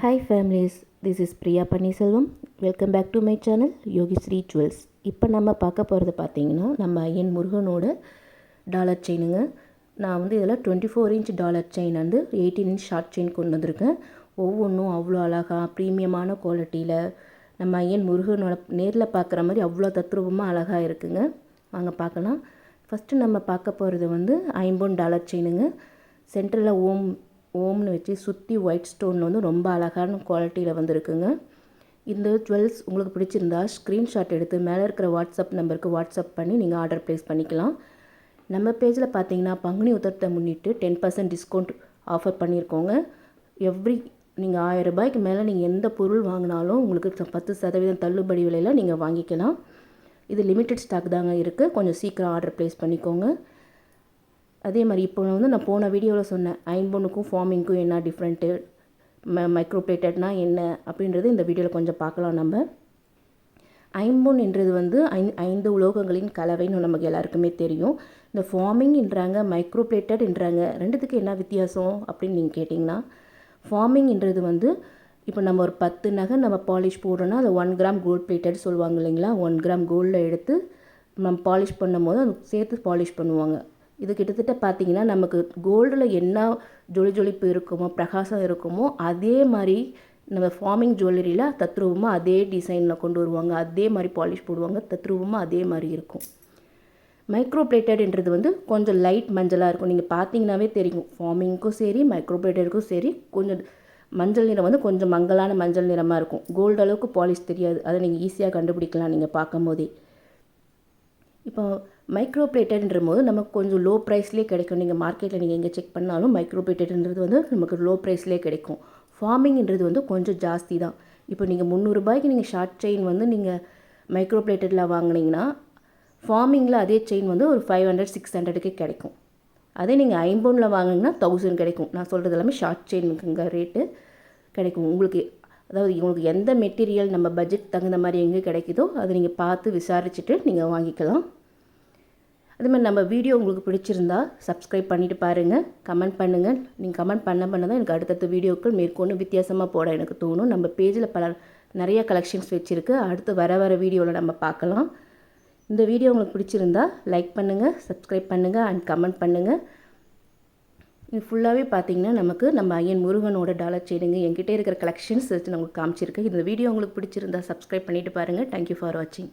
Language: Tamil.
Hi families, this is Priya Panniselvam. Welcome back to my channel Yogisri Jewels. இப்போ நம்ம பார்க்க போகிறது பார்த்தீங்கன்னா நம்ம ஐயன் முருகனோட டாலர் செயினுங்க. நான் வந்து இதில் 24 இன்ச் டாலர் செயின் வந்து 18 இன்ச் ஷார்ட் செயின் கொண்டு வந்திருக்கேன். ஒவ்வொன்றும் அவ்வளோ அழகாக ப்ரீமியமான குவாலிட்டியில் நம்ம ஐயன் முருகனோட நேரில் பார்க்குற மாதிரி அவ்வளோ தத்ரூபமாக அழகாக இருக்குங்க. வாங்க பார்க்கலாம். ஃபஸ்ட்டு நம்ம பார்க்க போகிறது வந்து ஐம்பொன் டாலர் செயினுங்க. சென்டரில் ஓம்னு வச்சு சுற்றி ஒயிட் ஸ்டோனில் வந்து ரொம்ப அழகான குவாலிட்டியில் வந்துருக்குங்க. இந்த ஜுவல்ஸ் உங்களுக்கு பிடிச்சிருந்தா ஸ்க்ரீன்ஷாட் எடுத்து மேலே இருக்கிற வாட்ஸ்அப் நம்பருக்கு வாட்ஸ்அப் பண்ணி நீங்கள் ஆர்டர் ப்ளேஸ் பண்ணிக்கலாம். நம்ம பேஜில் பார்த்தீங்கன்னா பங்குனி உத்தரத்தை முன்னிட்டு 10% டிஸ்கவுண்ட் ஆஃபர் பண்ணியிருக்கோங்க. நீங்கள் 1000 ரூபாய்க்கு மேலே நீங்கள் எந்த பொருள் வாங்கினாலும் உங்களுக்கு 10% தள்ளுபடி விலையில் நீங்கள் வாங்கிக்கலாம். இது லிமிட்டட் ஸ்டாக் தாங்க இருக்குது. கொஞ்சம் சீக்கிரம் ஆர்டர் ப்ளேஸ் பண்ணிக்கோங்க. அதே மாதிரி இப்போ வந்து நான் போன வீடியோவில் சொன்னேன் ஐம்பொன்னுக்கும் ஃபார்மிங்க்கும் என்ன டிஃப்ரெண்ட்டு, மைக்ரோ பிளேட்டட்னால் என்ன அப்படின்றது இந்த வீடியோவில் கொஞ்சம் பார்க்கலாம். நம்ம ஐம்பொன் என்றது வந்து 5 உலோகங்களின் கலவைன்னு நமக்கு எல்லாருக்குமே தெரியும். இந்த ஃபார்மிங்ன்றாங்க, மைக்ரோ பிளேட்டட் என்றாங்க. ரெண்டுத்துக்கு என்ன வித்தியாசம் அப்படின்னு நீங்கள் கேட்டிங்கன்னா, ஃபார்மிங்ன்றது வந்து இப்போ நம்ம ஒரு 10 நகை நம்ம பாலிஷ் போடுறோன்னா அதை 1 கிராம் கோல்ட் பிளேட்டட் சொல்லுவாங்க இல்லைங்களா. 1 கிராம் கோல்டில் எடுத்து நம்ம பாலிஷ் பண்ணும் போது அது சேர்த்து பாலிஷ் பண்ணுவாங்க. இது கிட்டத்தட்ட பார்த்திங்கன்னா நமக்கு கோல்டில் என்ன ஜொலிப்பு இருக்குமோ, பிரகாசம் இருக்குமோ, அதே மாதிரி நம்ம ஃபார்மிங் ஜுவல்லரியில் தத்ரூபமாக அதே டிசைனில் கொண்டு வருவாங்க. அதே மாதிரி பாலிஷ் போடுவாங்க. தத்ரூபமாக அதே மாதிரி இருக்கும். மைக்ரோ பிளேட்டட்ன்றது வந்து கொஞ்சம் லைட் மஞ்சளாக இருக்கும். நீங்கள் பார்த்தீங்கன்னாவே தெரியும். ஃபார்மிங்க்கும் சரி மைக்ரோ பிளேட்டடுக்கும் சரி கொஞ்சம் மஞ்சள் நிறம் வந்து கொஞ்சம் மங்கலான மஞ்சள் நிறமாக இருக்கும். கோல்டு அளவுக்கு பாலிஷ் தெரியாது. அதை நீங்கள் ஈஸியாக கண்டுபிடிக்கலாம் நீங்கள் பார்க்கும் போதே. இப்போ மைக்ரோ பிளேட்டட்ன்ற போது நமக்கு கொஞ்சம் லோ ப்ரைஸ்லேயே கிடைக்கும். நீங்கள் மார்க்கெட்டில் நீங்கள் எங்கே செக் பண்ணாலும் மைக்ரோ பிளேட்டட்ன்றது வந்து நமக்கு லோ ப்ரைஸ்லேயே கிடைக்கும். ஃபார்மிங்ன்றது வந்து கொஞ்சம் ஜாஸ்தி தான். இப்போ நீங்கள் 300 ரூபாய்க்கு நீங்கள் ஷார்ட் செயின் வந்து நீங்கள் மைக்ரோ பிளேட்டடில் வாங்கினீங்கன்னா ஃபார்மிங்கில் அதே செயின் வந்து ஒரு 500-600க்கு கிடைக்கும். அதே நீங்கள் ஐம்பொன்னில் வாங்கினீங்கன்னா 1000 கிடைக்கும். நான் சொல்கிறது எல்லாமே ஷார்ட் செயினுக்குங்க ரேட்டு கிடைக்கும் உங்களுக்கு. அதாவது உங்களுக்கு எந்த மெட்டீரியல் நம்ம பட்ஜெட் தகுந்த மாதிரி எங்கே கிடைக்குதோ அதை நீங்கள் பார்த்து விசாரிச்சுட்டு நீங்கள் வாங்கிக்கலாம். அதுமாதிரி நம்ம வீடியோ உங்களுக்கு பிடிச்சிருந்தா சப்ஸ்கிரைப் பண்ணிவிட்டு பாருங்கள், கமெண்ட் பண்ணுங்கள். நீங்கள் கமெண்ட் பண்ண தான் எனக்கு அடுத்தடுத்த வீடியோக்கள் மேற்கொண்டு வித்தியாசமாக போட எனக்கு தோணும். நம்ம பேஜில் நிறைய கலெக்ஷன்ஸ் வச்சுருக்கு. அடுத்து வர வீடியோவில் நம்ம பார்க்கலாம். இந்த வீடியோ உங்களுக்கு பிடிச்சிருந்தா லைக் பண்ணுங்கள், சப்ஸ்கிரைப் பண்ணுங்கள் அண்ட் கமெண்ட் பண்ணுங்கள். இது ஃபுல்லாகவே பார்த்தீங்கன்னா நமக்கு நம்ம ஐயன் முருகனோட டாலர் செயினுங்க. என்கிட்ட இருக்கிற கலெக்ஷன்ஸ் வச்சு நான் உங்களுக்கு காமிச்சிருக்கேன். இந்த வீடியோ உங்களுக்கு பிடிச்சிருந்தா சப்ஸ்கிரைப் பண்ணிவிட்டு பாருங்கள். தேங்க்யூ ஃபார் வாட்சிங்.